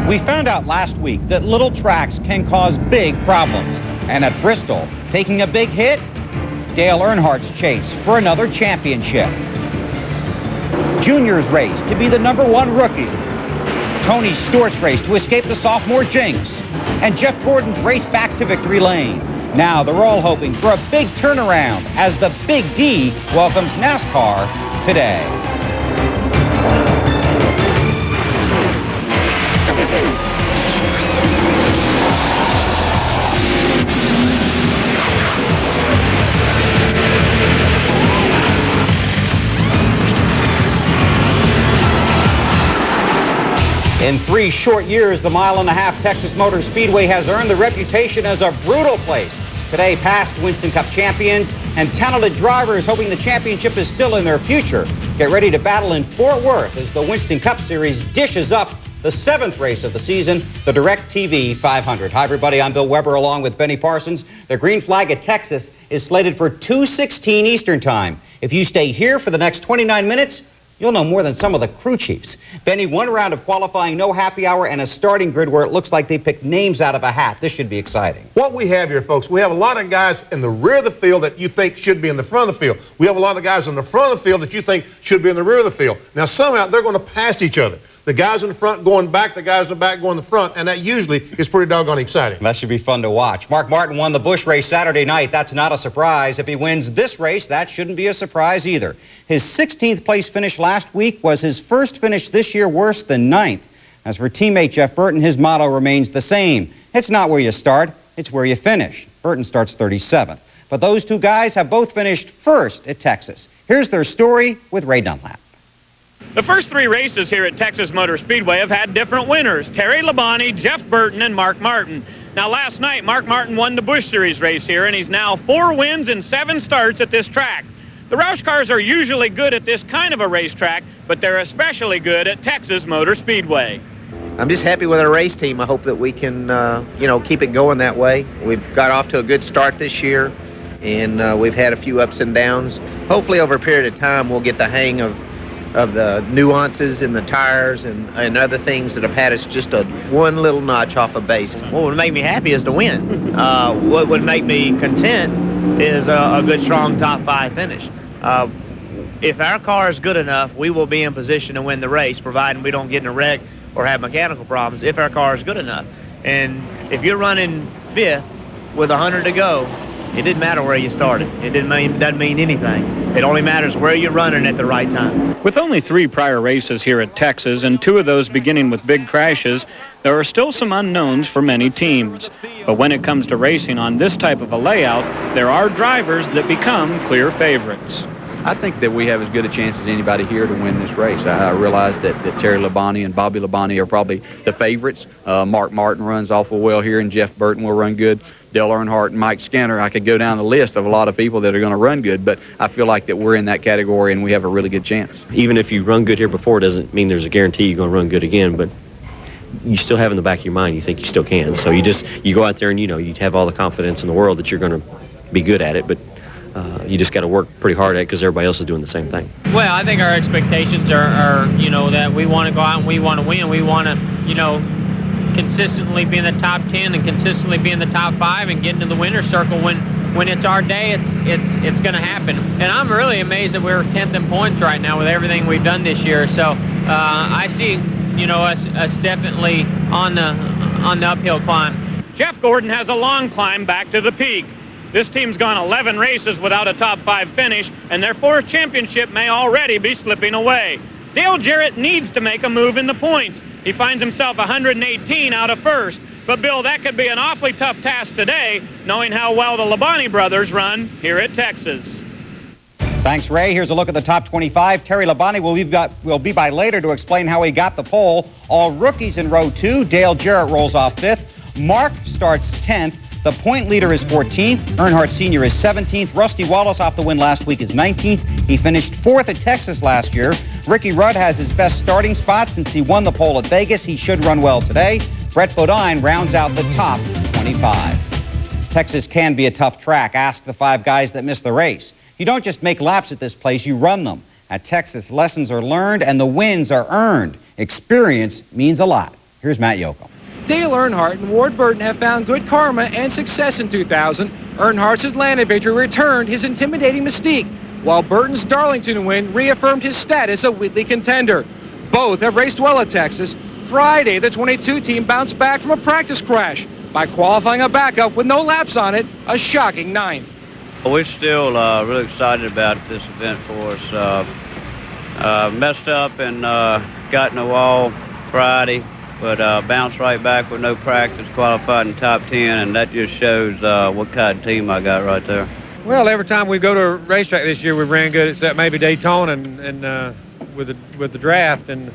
We found out last week that little tracks can cause big problems. And at Bristol, taking a big hit, Dale Earnhardt's chase for another championship. Junior's race to be the #1 rookie. Tony Stewart's race to escape the sophomore jinx. And Jeff Gordon's race back to victory lane. Now they're all hoping for a big turnaround as the Big D welcomes NASCAR today. In 3 short years, the mile-and-a-half Texas Motor Speedway has earned the reputation as a brutal place. Today, past Winston Cup champions and talented drivers hoping the championship is still in their future get ready to battle in Fort Worth as the Winston Cup Series dishes up the 7th race of the season, the DirecTV 500. Hi, everybody. I'm Bill Weber along with Benny Parsons. The green flag at Texas is slated for 2:16 Eastern Time. If you stay here for the next 29 minutes, you'll know more than some of the crew chiefs. Benny, 1 round of qualifying, no happy hour, and a starting grid where it looks like they picked names out of a hat. This should be exciting. What we have here, folks, we have a lot of guys in the rear of the field that you think should be in the front of the field. We have a lot of guys in the front of the field that you think should be in the rear of the field. Now, somehow they're going to pass each other. The guys in the front going back, the guys in the back going in the front, and that usually is pretty doggone exciting. That should be fun to watch. Mark Martin won the Busch race Saturday night. That's not a surprise. If he wins this race, that shouldn't be a surprise either. His 16th place finish last week was his first finish this year worse than 9th. As for teammate Jeff Burton, his motto remains the same. It's not where you start, it's where you finish. Burton starts 37th. But those 2 guys have both finished first at Texas. Here's their story with Ray Dunlap. The first 3 races here at Texas Motor Speedway have had different winners: Terry Labonte, Jeff Burton, and Mark Martin. Now, last night, Mark Martin won the Busch Series race here, and he's now 4 wins and 7 starts at this track. The Roush cars are usually good at this kind of a racetrack, but they're especially good at Texas Motor Speedway. I'm just happy with our race team. I hope that we can, keep it going that way. We've got off to a good start this year, and we've had a few ups and downs. Hopefully, over a period of time, we'll get the hang of the nuances in the tires and other things that have had us just one little notch off a base. What would make me happy is to win. What would make me content is a good, strong top 5 finish. If our car is good enough, we will be in position to win the race, providing we don't get in a wreck or have mechanical problems, if our car is good enough. And if you're running 5th with 100 to go, it didn't matter where you started. It doesn't mean anything. It only matters where you're running at the right time. With only 3 prior races here at Texas, and 2 of those beginning with big crashes, there are still some unknowns for many teams. But when it comes to racing on this type of a layout, there are drivers that become clear favorites. I think that we have as good a chance as anybody here to win this race. I realize that Terry Labonte and Bobby Labonte are probably the favorites. Mark Martin runs awful well here, and Jeff Burton will run good. Dale Earnhardt and Mike Skinner, I could go down the list of a lot of people that are going to run good, but I feel like that we're in that category and we have a really good chance. Even if you run good here before, doesn't mean there's a guarantee you're going to run good again, but you still have in the back of your mind you think you still can. So you go out there and you have all the confidence in the world that you're going to be good at it, but you just got to work pretty hard at it because everybody else is doing the same thing. Well, I think our expectations are that we want to go out and we want to win. We want to, consistently be in the top 10 and consistently be in the top 5 and get into the winner's circle when it's our day. It's going to happen. And I'm really amazed that we're 10th in points right now with everything we've done this year. So I see us definitely on the uphill climb. Jeff Gordon has a long climb back to the peak. This team's gone 11 races without a top 5 finish, and their 4th championship may already be slipping away. Dale Jarrett needs to make a move in the points. He finds himself 118 out of 1st. But, Bill, that could be an awfully tough task today, knowing how well the Labonte brothers run here at Texas. Thanks, Ray. Here's a look at the top 25. Terry Labonte will be by later to explain how he got the pole. All rookies in row 2. Dale Jarrett rolls off 5th. Mark starts 10th. The point leader is 14th. Earnhardt Jr. is 17th. Rusty Wallace off the win last week is 19th. He finished 4th at Texas last year. Ricky Rudd has his best starting spot since he won the pole at Vegas. He should run well today. Brett Bodine rounds out the top 25. Texas can be a tough track. Ask the 5 guys that missed the race. You don't just make laps at this place, you run them. At Texas, lessons are learned and the wins are earned. Experience means a lot. Here's Matt Yoakum. Dale Earnhardt and Ward Burton have found good karma and success in 2000. Earnhardt's Atlanta victory returned his intimidating mystique, while Burton's Darlington win reaffirmed his status a Whitley contender. Both have raced well at Texas. Friday, the 22 team bounced back from a practice crash by qualifying a backup with no laps on it, a shocking 9th. We're still really excited about this event for us. Messed up and got in the wall Friday, but bounced right back with no practice, qualified in top 10, and that just shows what kind of team I got right there. Well, every time we go to a racetrack this year, we ran good, except maybe Daytona and with the draft, and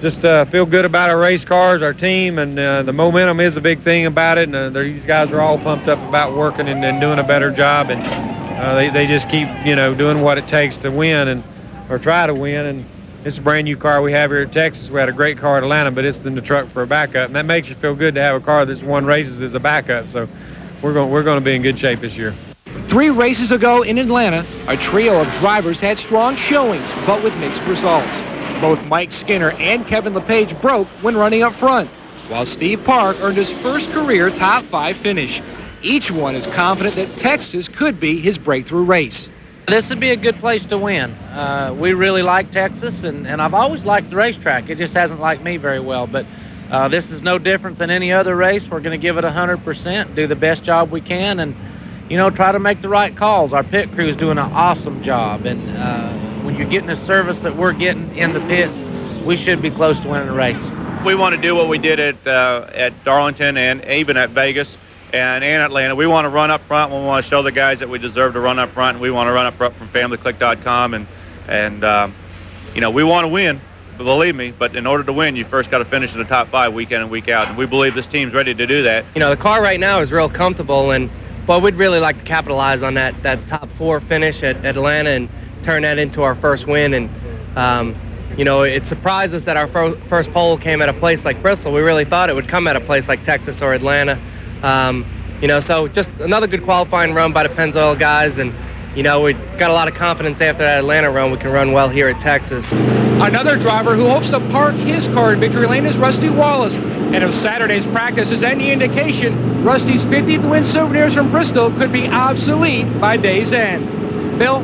just feel good about our race cars, our team, and the momentum is a big thing about it. And these guys are all pumped up about working and doing a better job, and they just keep doing what it takes to win or try to win. And it's a brand new car we have here at Texas. We had a great car at Atlanta, but it's in the truck for a backup, and that makes you feel good to have a car that's won races as a backup. So we're going to be in good shape this year. 3 races ago in Atlanta, a trio of drivers had strong showings, but with mixed results. Both Mike Skinner and Kevin LePage broke when running up front, while Steve Park earned his first career top 5 finish. Each one is confident that Texas could be his breakthrough race. This would be a good place to win. We really like Texas, and I've always liked the racetrack. It just hasn't liked me very well, but this is no different than any other race. We're going to give it 100%, do the best job we can, and try to make the right calls. Our pit crew is doing an awesome job, and when you're getting the service that we're getting in the pits, we should be close to winning the race. We want to do what we did at Darlington and even at Vegas and in Atlanta. We want to run up front. We want to show the guys that we deserve to run up front, and we want to run up front from FamilyClick.com, and we want to win, believe me, but in order to win, you first got to finish in the top 5 week in and week out, and we believe this team's ready to do that. The car right now is real comfortable, and we'd really like to capitalize on that top 4 finish at Atlanta and turn that into our first win. And it surprised us that our first pole came at a place like Bristol. We really thought it would come at a place like Texas or Atlanta. So just another good qualifying run by the Pennzoil guys, and we got a lot of confidence after that Atlanta run we can run well here at Texas. Another driver who hopes to park his car in victory lane is Rusty Wallace. And if Saturday's practice is any indication, Rusty's 50th win souvenirs from Bristol could be obsolete by day's end. Bill?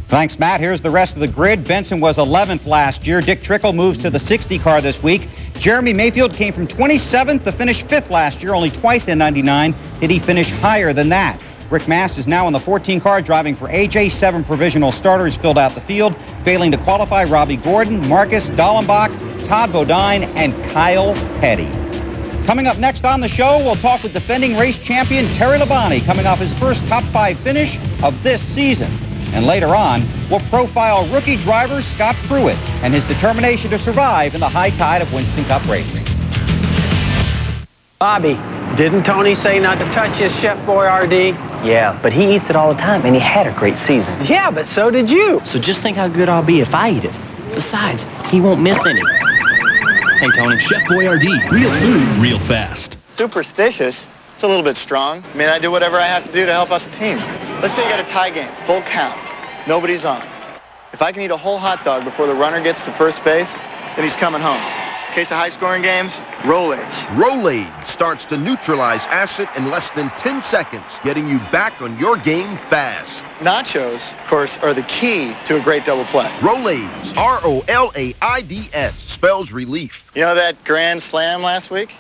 Thanks, Matt. Here's the rest of the grid. Benson was 11th last year. Dick Trickle moves to the 60 car this week. Jeremy Mayfield came from 27th to finish 5th last year. Only twice in 99 did he finish higher than that. Rick Mast is now in the 14 car driving for AJ. 7 provisional starters filled out the field. Failing to qualify, Robbie Gordon, Marcus Dallenbach, Todd Bodine, and Kyle Petty. Coming up next on the show, we'll talk with defending race champion Terry Labonte, coming off his first top 5 finish of this season. And later on, we'll profile rookie driver Scott Pruett and his determination to survive in the high tide of Winston Cup racing. Bobby, didn't Tony say not to touch his Chef Boyardee? Yeah, but he eats it all the time, and he had a great season. Yeah, but so did you. So just think how good I'll be if I eat it. Besides, he won't miss any. Hey, Tony. Chef Boyardee, real food, real fast. Superstitious? It's a little bit strong. I mean, I do whatever I have to do to help out the team. Let's say you got a tie game, full count. Nobody's on. If I can eat a whole hot dog before the runner gets to first base, then he's coming home. In case of high-scoring games, Rolaids. Rolaids starts to neutralize acid in less than 10 seconds, getting you back on your game fast. Nachos, of course, are the key to a great double play. Rolaids, R-O-L-A-I-D-S, spells relief. You know that grand slam last week?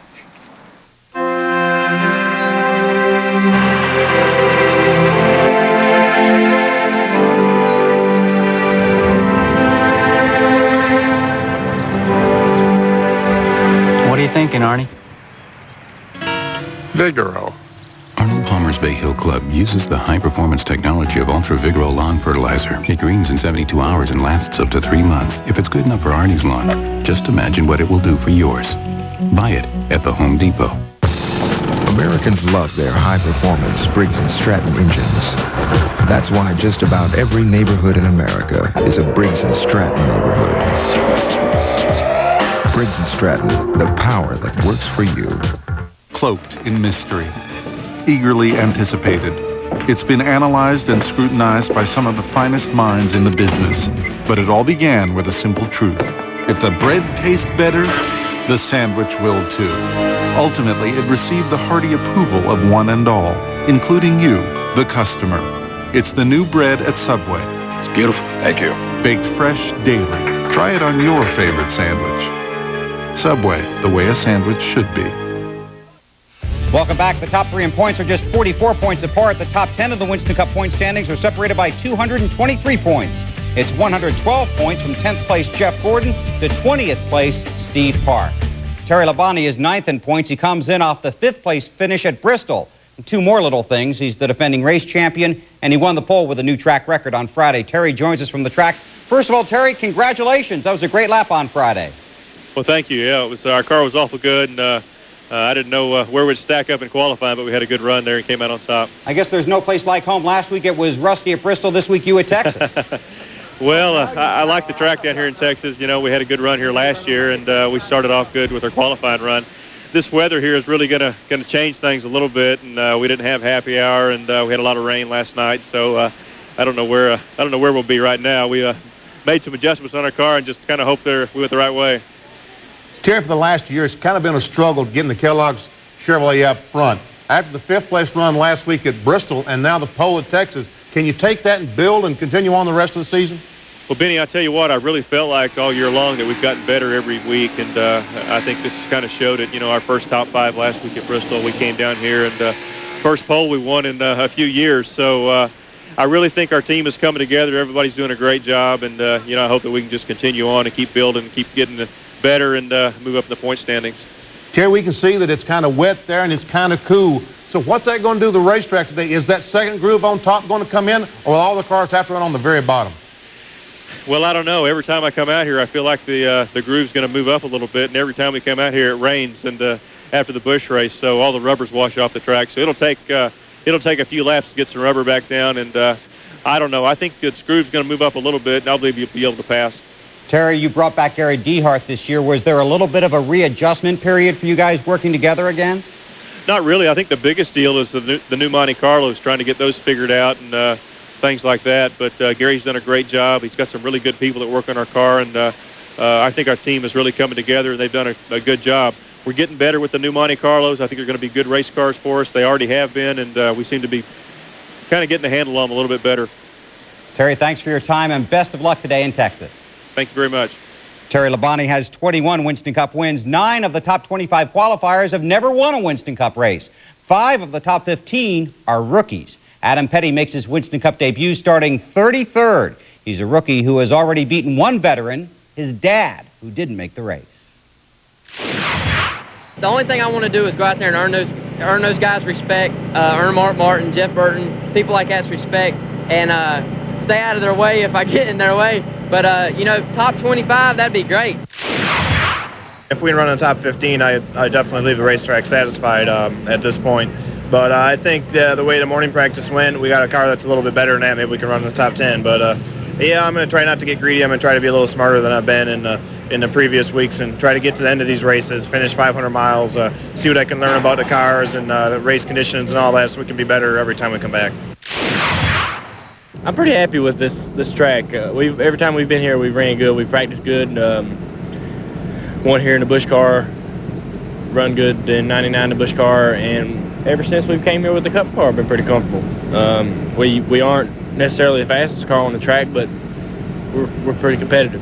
What are you thinking, Arnie? Vigoro. Arnold Palmer's Bay Hill Club uses the high-performance technology of Ultra Vigoro lawn fertilizer. It greens in 72 hours and lasts up to 3 months. If it's good enough for Arnie's lawn, just imagine what it will do for yours. Buy it at the Home Depot. Americans love their high-performance Briggs & Stratton engines. That's why just about every neighborhood in America is a Briggs & Stratton neighborhood. Briggs & Stratton, the power that works for you. Cloaked in mystery. Eagerly anticipated. It's been analyzed and scrutinized by some of the finest minds in the business. But it all began with a simple truth. If the bread tastes better, The sandwich will too. Ultimately, it received the hearty approval of one and all, including you, the customer. It's the new bread at Subway. It's beautiful. Thank you. Baked fresh daily. Try it on your favorite sandwich. Subway, the way a sandwich should be. Welcome back. The top 3 in points are just 44 points apart. The top 10 of the Winston Cup point standings are separated by 223 points. It's 112 points from 10th place Jeff Gordon to 20th place Steve Park. Terry Labonte is 9th in points. He comes in off the 5th place finish at Bristol. And 2 more little things. He's the defending race champion, and he won the pole with a new track record on Friday. Terry joins us from the track. First of all, Terry, congratulations. That was a great lap on Friday. Well, thank you. Yeah, it was, our car was awful good, and I didn't know where we'd stack up in qualifying, but we had a good run there and came out on top. I guess there's no place like home. Last week it was rusty at Bristol. This week you at Texas. Well, I like the track down here in Texas. You know, we had a good run here last year, and we started off good with our qualifying run. This weather here is really going to change things a little bit, and we didn't have happy hour, and we had a lot of rain last night. So I don't know where we'll be right now. We made some adjustments on our car and just kind of hope we went the right way. Terry, for the last year, it's kind of been a struggle getting the Kellogg's Chevrolet up front. After the 5th place run last week at Bristol and now the pole at Texas, can you take that and build and continue on the rest of the season? Well, Benny, I tell you what, I really felt like all year long that we've gotten better every week, and I think this kind of showed it. You know, our first top 5 last week at Bristol, we came down here, and first pole we won in a few years. So I really think our team is coming together. Everybody's doing a great job, and you know, I hope that we can just continue on and keep building and keep getting better and move up in the point standings. Terry, we can see that it's kind of wet there and it's kind of cool. So what's that going to do to the racetrack today? Is that second groove on top going to come in, or will all the cars have to run on the very bottom? Well, I don't know. Every time I come out here, I feel like the groove's going to move up a little bit, and every time we come out here, it rains and after the Busch race, so all the rubbers wash off the track. So it'll take a few laps to get some rubber back down, and I don't know. I think the groove's going to move up a little bit, and I believe you'll be able to pass. Terry, you brought back Gary Dehart this year. Was there a little bit of a readjustment period for you guys working together again? Not really. I think the biggest deal is the new Monte Carlos, trying to get those figured out and things like that. But Gary's done a great job. He's got some really good people that work on our car, and I think our team is really coming together, and they've done a good job. We're getting better with the new Monte Carlos. I think they're going to be good race cars for us. They already have been, and we seem to be kind of getting the handle on them a little bit better. Terry, thanks for your time, and best of luck today in Texas. Thank you very much. Terry Labonte has 21 Winston Cup wins. 9 of the top 25 qualifiers have never won a Winston Cup race. 5 of the top 15 are rookies. Adam Petty makes his Winston Cup debut starting 33rd. He's a rookie who has already beaten one veteran, his dad, who didn't make the race. The only thing I want to do is go out there and earn those guys' respect, earn Mark Martin, Jeff Burton, people like that's respect, and stay out of their way if I get in their way. But, you know, top 25, that'd be great. If we run in the top 15, I definitely leave the racetrack satisfied at this point. But I think the way the morning practice went, we got a car that's a little bit better than that. Maybe we can run in the top 10. But, yeah, I'm going to try not to get greedy. I'm going to try to be a little smarter than I've been in the previous weeks and try to get to the end of these races, finish 500 miles, see what I can learn about the cars and the race conditions and all that so we can be better every time we come back. I'm pretty happy with this track. Every time we've been here, we've ran good. We've practiced good. Won here in the Busch car, run good in '99 in the Busch car, and ever since we came here with the Cup car, I've been pretty comfortable. We aren't necessarily the fastest car on the track, but we're pretty competitive.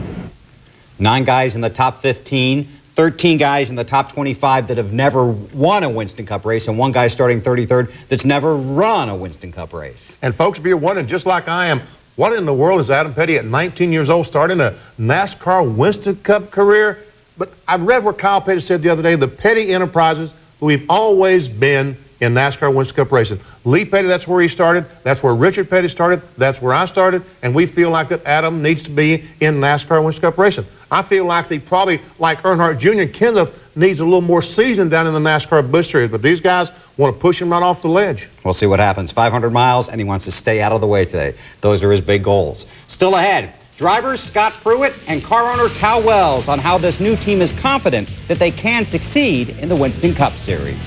9 guys in the top 15, 13 guys in the top 25 that have never won a Winston Cup race, and 1 guy starting 33rd that's never run a Winston Cup race. And folks, if you're wondering, just like I am, what in the world is Adam Petty at 19 years old starting a NASCAR Winston Cup career? But I read where Kyle Petty said the other day, the Petty Enterprises, we've always been in NASCAR Winston Cup racing. Lee Petty, that's where he started. That's where Richard Petty started. That's where I started. And we feel like that Adam needs to be in NASCAR Winston Cup racing. I feel like they probably, like Earnhardt Jr., Kenseth needs a little more season down in the NASCAR Busch Series. But these guys want to push him right off the ledge. We'll see what happens. 500 miles, and he wants to stay out of the way today. Those are his big goals. Still ahead, drivers Scott Pruett and car owner Cal Wells on how this new team is confident that they can succeed in the Winston Cup Series.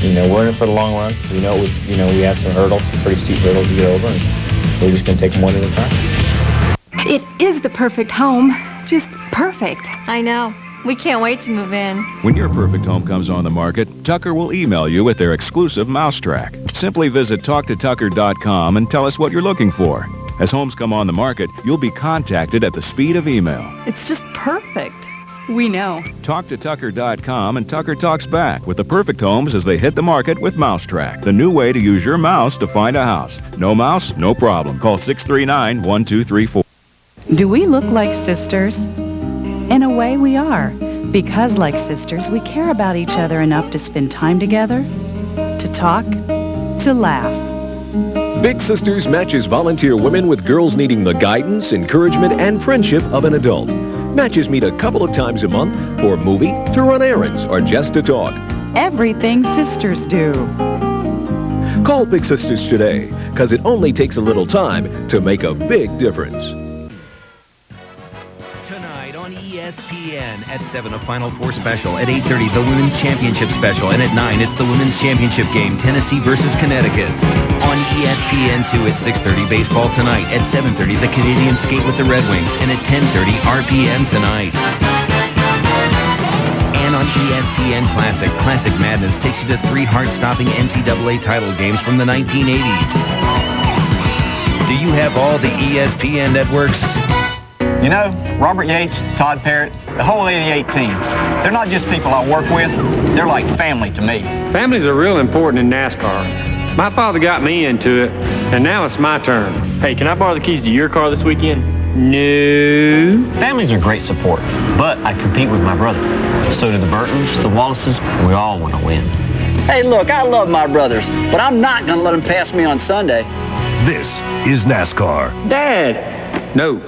You know, we're in it for the long run. We know we have some hurdles, some pretty steep hurdles to get over, and we're just going to take them one at a time. It is the perfect home. Just perfect. I know. We can't wait to move in. When your perfect home comes on the market, Tucker will email you with their exclusive mousetrack. Simply visit talktotucker.com and tell us what you're looking for. As homes come on the market, you'll be contacted at the speed of email. It's just perfect. We know. Talktotucker.com and Tucker talks back with the perfect homes as they hit the market with Mousetrack, the new way to use your mouse to find a house. No mouse, no problem. Call 639-1234. Do we look like sisters? In a way, we are. Because like sisters, we care about each other enough to spend time together, to talk, to laugh. Big Sisters matches volunteer women with girls needing the guidance, encouragement, and friendship of an adult. Matches meet a couple of times a month for a movie, to run errands, or just to talk. Everything sisters do. Call Big Sisters today, because it only takes a little time to make a big difference. Tonight on ESPN at 7, a Final Four special. At 8:30, the Women's Championship special. And at 9, it's the Women's Championship game, Tennessee versus Connecticut. On ESPN2 at 6:30, Baseball Tonight. At 7:30, the Canadians skate with the Red Wings. And at 10:30, RPM Tonight. And on ESPN Classic, Classic Madness takes you to 3 heart-stopping NCAA title games from the 1980s. Do you have all the ESPN networks? You know, Robert Yates, Todd Parrott, the whole 88 team, they're not just people I work with, they're like family to me. Families are real important in NASCAR. My father got me into it, and now it's my turn. Hey, can I borrow the keys to your car this weekend? No. Families are great support, but I compete with my brother. So do the Burtons, the Wallaces, we all want to win. Hey, look, I love my brothers, but I'm not going to let them pass me on Sunday. This is NASCAR. Dad! No.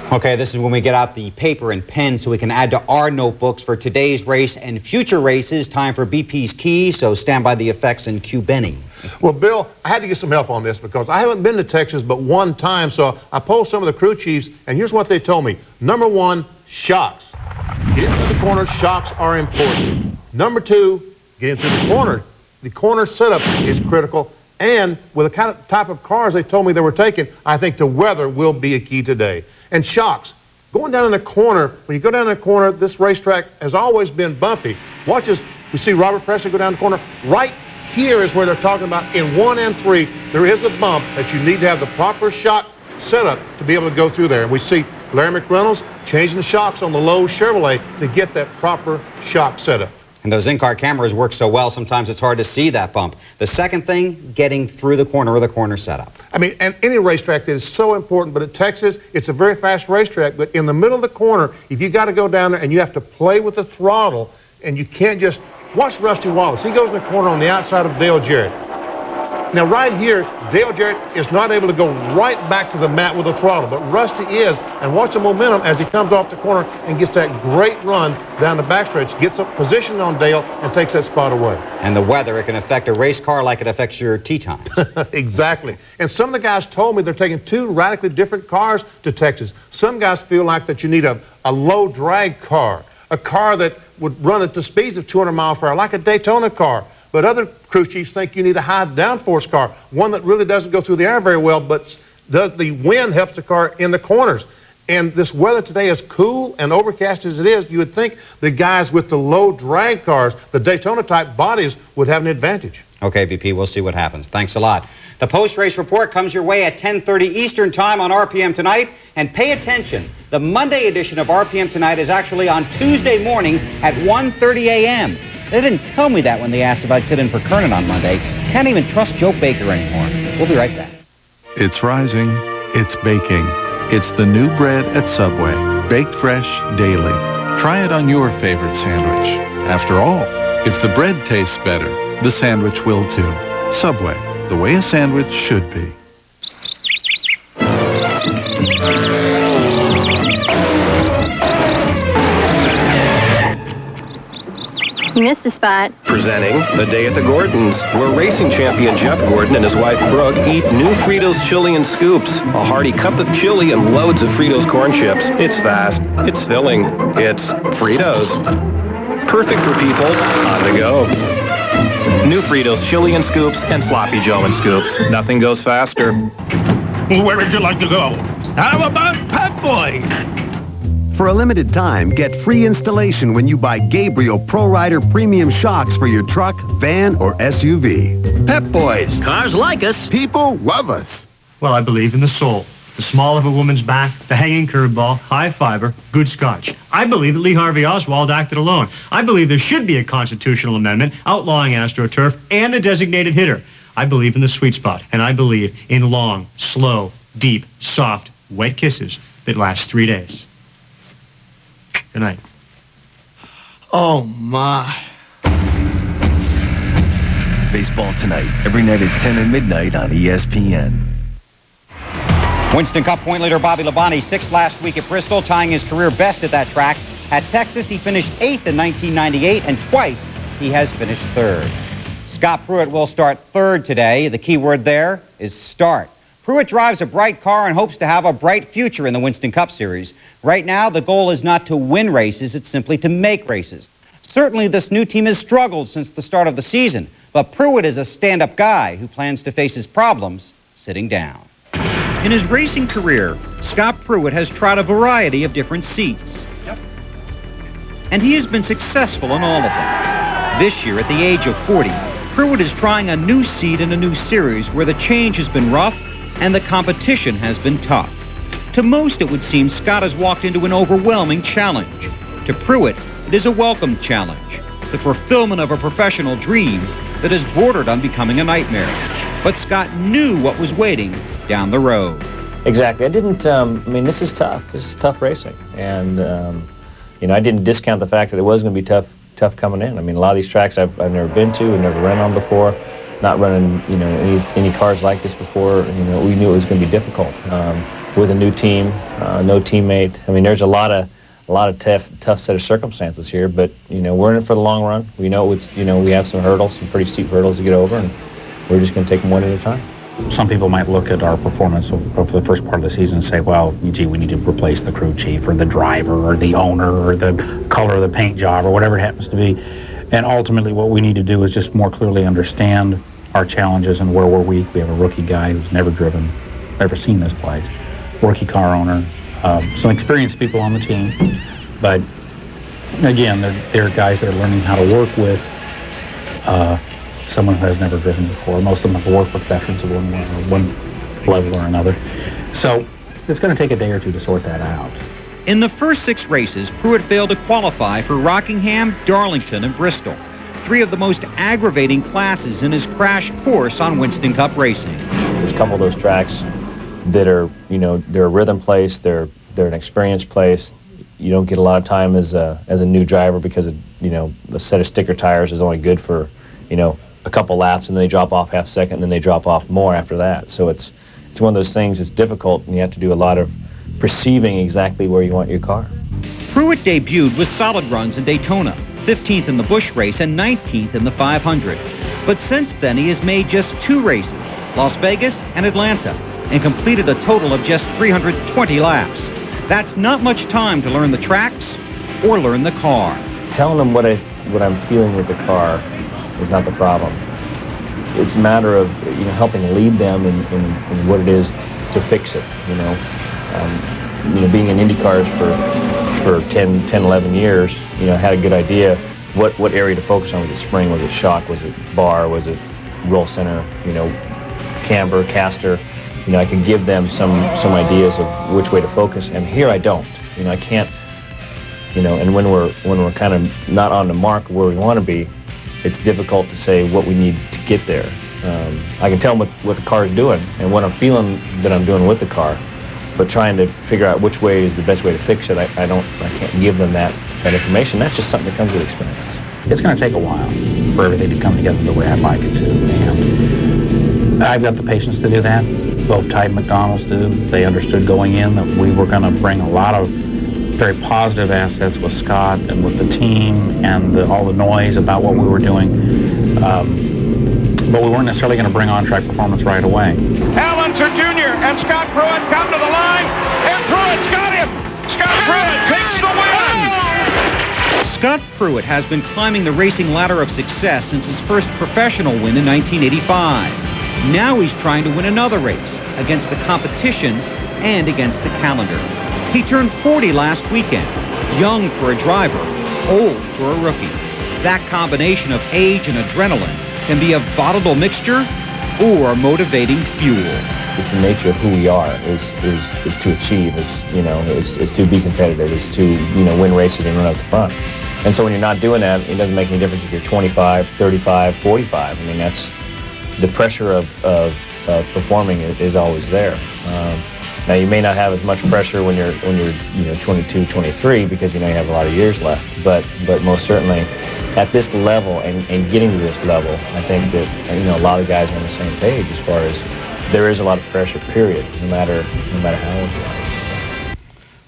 Okay, this is when we get out the paper and pen so we can add to our notebooks for today's race and future races. Time for BP's Keys, so stand by the effects and cue Benny. Well, Bill, I had to get some help on this because I haven't been to Texas but one time, so I polled some of the crew chiefs, and here's what they told me. Number 1, shocks. Getting through the corners, shocks are important. Number 2, getting through the corners. The corner setup is critical, and with the kind of type of cars they told me they were taking, I think the weather will be a key today. And shocks. Going down in the corner, when you go down in the corner, this racetrack has always been bumpy. Watch as we see Robert Presley go down the corner. Right here is where they're talking about in 1 and 3, there is a bump that you need to have the proper shock setup to be able to go through there. And we see Larry McReynolds changing the shocks on the low Chevrolet to get that proper shock setup. And those in-car cameras work so well, sometimes it's hard to see that bump. The second thing, getting through the corner with a corner setup. I mean, and any racetrack that is so important, but at Texas, it's a very fast racetrack. But in the middle of the corner, if you got to go down there and you have to play with the throttle, and you can't just watch Rusty Wallace. He goes in the corner on the outside of Dale Jarrett. Now, right here, Dale Jarrett is not able to go right back to the mat with the throttle, but Rusty is, and watch the momentum as he comes off the corner and gets that great run down the backstretch, gets a position on Dale, and takes that spot away. And the weather, it can affect a race car like it affects your tee time. Exactly. And some of the guys told me they're taking 2 radically different cars to Texas. Some guys feel like that you need a low drag car, a car that would run at the speeds of 200 miles per hour, like a Daytona car. But other crew chiefs think you need a high downforce car, one that really doesn't go through the air very well, but the wind helps the car in the corners. And this weather today is cool and overcast as it is. You would think the guys with the low drag cars, the Daytona-type bodies, would have an advantage. Okay, VP, we'll see what happens. Thanks a lot. The post-race report comes your way at 10:30 Eastern Time on RPM Tonight. And pay attention, the Monday edition of RPM Tonight is actually on Tuesday morning at 1:30 a.m. They didn't tell me that when they asked if I'd sit in for Kernan on Monday. Can't even trust Joe Baker anymore. We'll be right back. It's rising. It's baking. It's the new bread at Subway. Baked fresh daily. Try it on your favorite sandwich. After all, if the bread tastes better, the sandwich will too. Subway, the way a sandwich should be. You missed a spot. Presenting The Day at the Gordons, where racing champion Jeff Gordon and his wife Brooke eat new Fritos chili and scoops. A hearty cup of chili and loads of Fritos corn chips. It's fast. It's filling. It's Fritos. Perfect for people on the go. New Fritos Chili and Scoops and Sloppy Joe and Scoops. Nothing goes faster. Where would you like to go? How about Pep Boys? For a limited time, get free installation when you buy Gabriel Pro Rider Premium Shocks for your truck, van, or SUV. Pep Boys. Cars like us. People love us. Well, I believe in the soul. The small of a woman's back, the hanging curveball, high fiber, good scotch. I believe that Lee Harvey Oswald acted alone. I believe there should be a constitutional amendment outlawing AstroTurf and a designated hitter. I believe in the sweet spot, and I believe in long, slow, deep, soft, wet kisses that last 3 days. Good night. Oh, my. Baseball Tonight, every night at 10 and midnight on ESPN. Winston Cup point leader Bobby Labonte, 6th last week at Bristol, tying his career best at that track. At Texas, he finished 8th in 1998, and twice he has finished 3rd. Scott Pruett will start 3rd today. The key word there is start. Pruett drives a bright car and hopes to have a bright future in the Winston Cup Series. Right now, the goal is not to win races, it's simply to make races. Certainly, this new team has struggled since the start of the season, but Pruett is a stand-up guy who plans to face his problems sitting down. In his racing career, Scott Pruett has tried a variety of different seats. And he has been successful in all of them. This year, at the age of 40, Pruett is trying a new seat in a new series where the change has been rough and the competition has been tough. To most, it would seem Scott has walked into an overwhelming challenge. To Pruett, it is a welcome challenge, the fulfillment of a professional dream that has bordered on becoming a nightmare. But Scott knew what was waiting down the road. Exactly. I didn't, I mean, this is tough. This is tough racing. And, you know, I didn't discount the fact that it was going to be tough coming in. I mean, a lot of these tracks I've never been to and never ran on before. Not running, you know, any cars like this before. You know, we knew it was going to be difficult. With a new team, no teammate. I mean, there's a lot of tough set of circumstances here, but, you know, we're in it for the long run. We know it's, you know, we have some hurdles, some pretty steep hurdles to get over, and we're just going to take them one at a time. Some people might look at our performance over the first part of the season and say, well, gee, we need to replace the crew chief or the driver or the owner or the color of the paint job or whatever it happens to be. And ultimately what we need to do is just more clearly understand our challenges and where we're weak. We have a rookie guy who's never seen this place, rookie car owner, some experienced people on the team. But again, they're guys that are learning how to work with someone who has never driven before. Most of them have worked with veterans of one level or another. So it's going to take a day or two to sort that out. In the first 6 races, Pruett failed to qualify for Rockingham, Darlington, and Bristol, 3 of the most aggravating classes in his crash course on Winston Cup racing. There's a couple of those tracks that are, you know, they're a rhythm place, they're an experienced place. You don't get a lot of time as a new driver because, you know, the set of sticker tires is only good for, you know, a couple laps, and then they drop off half a second, and then they drop off more after that. So it's one of those things that's difficult, and you have to do a lot of perceiving exactly where you want your car. Pruett debuted with solid runs in Daytona, 15th in the Busch race and 19th in the 500. But since then, he has made just 2 races, Las Vegas and Atlanta, and completed a total of just 320 laps. That's not much time to learn the tracks or learn the car. Telling them what I'm feeling with the car is not the problem. It's a matter of, you know, helping lead them in what it is to fix it, you know. You know, being in Indy cars for 10, 11 years, you know, had a good idea what area to focus on. Was it spring? Was it shock? Was it bar? Was it roll center? You know, camber, caster. You know, I can give them some ideas of which way to focus, and here I don't. You know, I can't, you know, and when we're kind of not on the mark where we want to be, it's difficult to say what we need to get there. I can tell them what the car is doing and what I'm feeling that I'm doing with the car, but trying to figure out which way is the best way to fix it, I can't give them that information. That's just something that comes with experience. It's going to take a while for everything to come together the way I'd like it to, and I've got the patience to do that. Both Ty and McDonald's do. They understood going in that we were going to bring a lot of very positive assets with Scott and with the team and all the noise about what we were doing. But we weren't necessarily going to bring on-track performance right away. Allenser Jr. and Scott Pruett come to the line, and Pruett's got him. Scott Pruett takes the win. Scott Pruett has been climbing the racing ladder of success since his first professional win in 1985. Now he's trying to win another race against the competition and against the calendar. He turned 40 last weekend, young for a driver, old for a rookie. That combination of age and adrenaline can be a volatile mixture or motivating fuel. It's the nature of who we are, is to achieve, is to be competitive, is to, win races and run up the front. And so when you're not doing that, it doesn't make any difference if you're 25, 35, 45. I mean, that's the pressure of performing is always there. Now you may not have as much pressure when you're 22, 23 because you have a lot of years left. But most certainly at this level and getting to this level, I think that a lot of guys are on the same page as far as there is a lot of pressure. Period. No matter how old you are.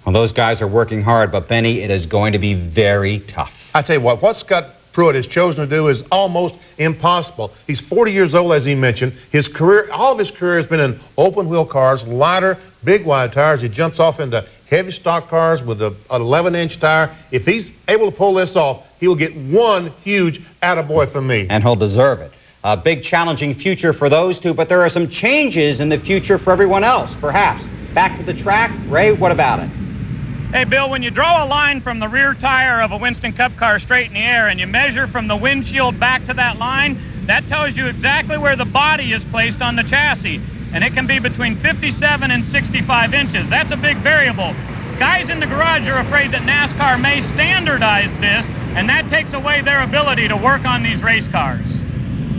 Well, those guys are working hard, but Benny, it is going to be very tough. I tell you what Scott Pruett has chosen to do is almost impossible. He's 40 years old, as he mentioned. His career, all of his career has been in open-wheel cars, lighter, big wide tires. He jumps off into heavy stock cars with an 11-inch tire. If he's able to pull this off, he will get one huge attaboy from me. And he'll deserve it. A big challenging future for those two, but there are some changes in the future for everyone else, perhaps. Back to the track. Ray, what about it? Hey, Bill, when you draw a line from the rear tire of a Winston Cup car straight in the air and you measure from the windshield back to that line, that tells you exactly where the body is placed on the chassis. And it can be between 57 and 65 inches. That's a big variable. Guys in the garage are afraid that NASCAR may standardize this, and that takes away their ability to work on these race cars.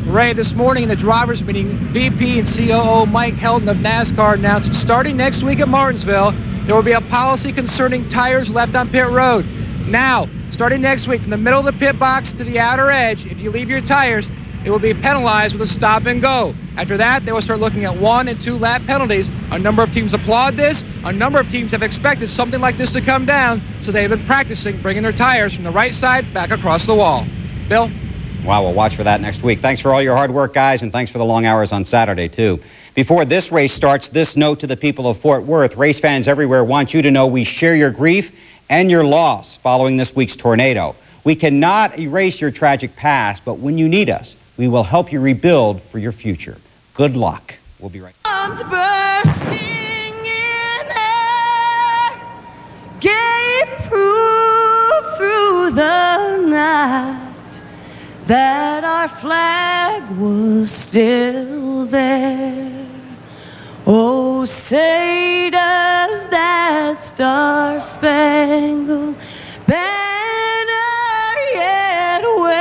Ray, this morning in the drivers' meeting, VP and COO Mike Helton of NASCAR announced starting next week at Martinsville, there will be a policy concerning tires left on pit road. Now, starting next week, from the middle of the pit box to the outer edge, if you leave your tires, it will be penalized with a stop and go. After that, they will start looking at 1 and 2 lap penalties. A number of teams applaud this. A number of teams have expected something like this to come down, so they've been practicing bringing their tires from the right side back across the wall. Bill? Wow, we'll watch for that next week. Thanks for all your hard work, guys, and thanks for the long hours on Saturday, too. Before this race starts, this note to the people of Fort Worth. Race fans everywhere want you to know we share your grief and your loss following this week's tornado. We cannot erase your tragic past, but when you need us, we will help you rebuild for your future. Good luck. We'll be right back. Gave proof through the night that our flag was still there. Oh, say does that star-spangled banner yet wave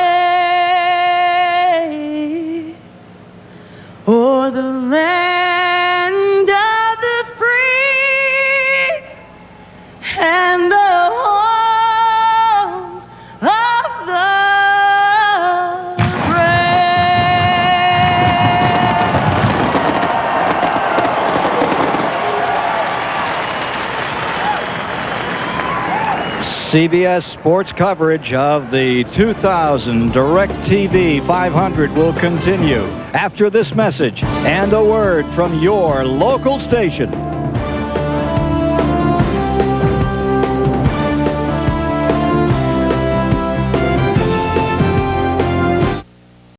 o'er the land of the free and the home of the CBS Sports coverage of the 2000 DirecTV 500 will continue after this message and a word from your local station.